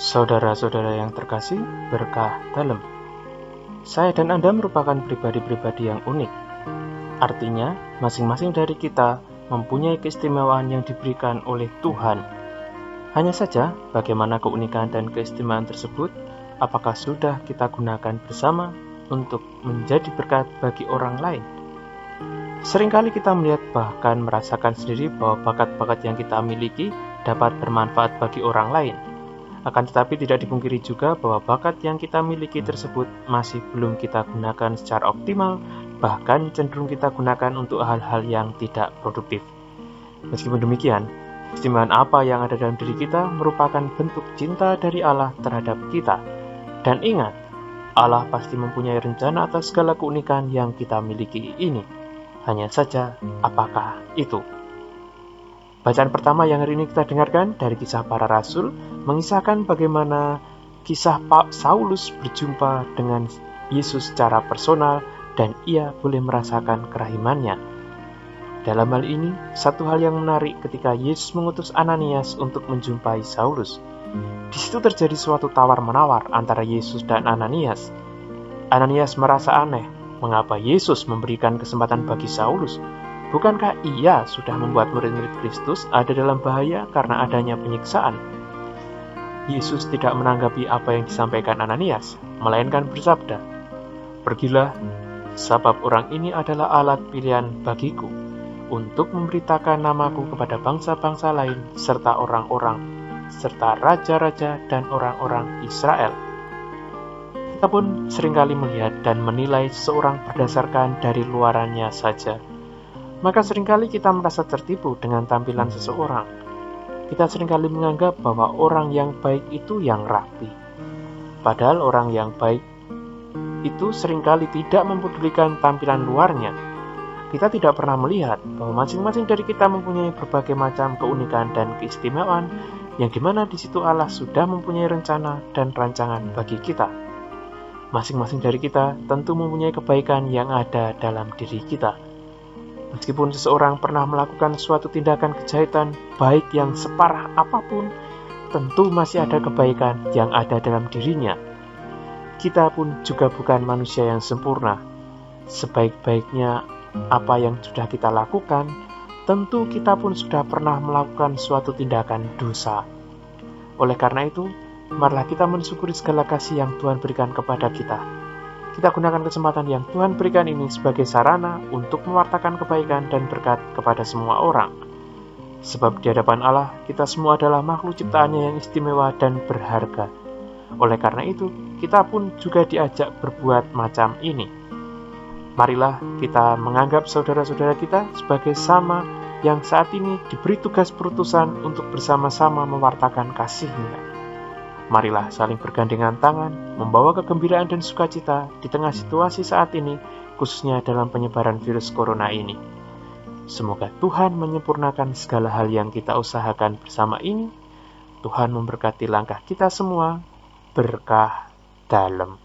Saudara-saudara yang terkasih, berkah dalam. Saya dan Anda merupakan pribadi-pribadi yang unik. Artinya, masing-masing dari kita mempunyai keistimewaan yang diberikan oleh Tuhan. Hanya saja, bagaimana keunikan dan keistimewaan tersebut, apakah sudah kita gunakan bersama untuk menjadi berkat bagi orang lain? Seringkali kita melihat bahkan merasakan sendiri bahwa bakat-bakat yang kita miliki dapat bermanfaat bagi orang lain. Akan tetapi tidak dipungkiri juga bahwa bakat yang kita miliki tersebut masih belum kita gunakan secara optimal, bahkan cenderung kita gunakan untuk hal-hal yang tidak produktif. Meskipun demikian, keistimewaan apa yang ada dalam diri kita merupakan bentuk cinta dari Allah terhadap kita. Dan ingat, Allah pasti mempunyai rencana atas segala keunikan yang kita miliki ini. Hanya saja, apakah itu? Bacaan pertama yang hari ini kita dengarkan dari Kisah Para Rasul mengisahkan bagaimana kisah Pak Saulus berjumpa dengan Yesus secara personal dan ia boleh merasakan kerahimannya. Dalam hal ini, satu hal yang menarik ketika Yesus mengutus Ananias untuk menjumpai Saulus. Di situ terjadi suatu tawar-menawar antara Yesus dan Ananias. Ananias merasa aneh, mengapa Yesus memberikan kesempatan bagi Saulus? Bukankah ia sudah membuat murid-murid Kristus ada dalam bahaya karena adanya penyiksaan? Yesus tidak menanggapi apa yang disampaikan Ananias, melainkan bersabda, "Pergilah, sebab orang ini adalah alat pilihan bagiku, untuk memberitakan namaku kepada bangsa-bangsa lain, serta raja-raja dan orang-orang Israel." Kita pun seringkali melihat dan menilai seseorang berdasarkan dari luarannya saja. Maka seringkali kita merasa tertipu dengan tampilan seseorang. Kita seringkali menganggap bahwa orang yang baik itu yang rapi. Padahal orang yang baik itu seringkali tidak mempedulikan tampilan luarnya. Kita tidak pernah melihat bahwa masing-masing dari kita mempunyai berbagai macam keunikan dan keistimewaan, yang dimana di situ Allah sudah mempunyai rencana dan rancangan bagi kita. Masing-masing dari kita tentu mempunyai kebaikan yang ada dalam diri kita. Meskipun seseorang pernah melakukan suatu tindakan kejahatan, baik yang separah apapun, tentu masih ada kebaikan yang ada dalam dirinya. Kita pun juga bukan manusia yang sempurna. Sebaik-baiknya apa yang sudah kita lakukan, tentu kita pun sudah pernah melakukan suatu tindakan dosa. Oleh karena itu, marilah kita mensyukuri segala kasih yang Tuhan berikan kepada kita. Kita gunakan kesempatan yang Tuhan berikan ini sebagai sarana untuk mewartakan kebaikan dan berkat kepada semua orang. Sebab di hadapan Allah, kita semua adalah makhluk ciptaannya yang istimewa dan berharga. Oleh karena itu, kita pun juga diajak berbuat macam ini. Marilah kita menganggap saudara-saudara kita sebagai sama yang saat ini diberi tugas perutusan untuk bersama-sama mewartakan kasih-Nya. Marilah saling bergandengan tangan, membawa kegembiraan dan sukacita di tengah situasi saat ini, khususnya dalam penyebaran virus corona ini. Semoga Tuhan menyempurnakan segala hal yang kita usahakan bersama ini. Tuhan memberkati langkah kita semua, berkah dalam.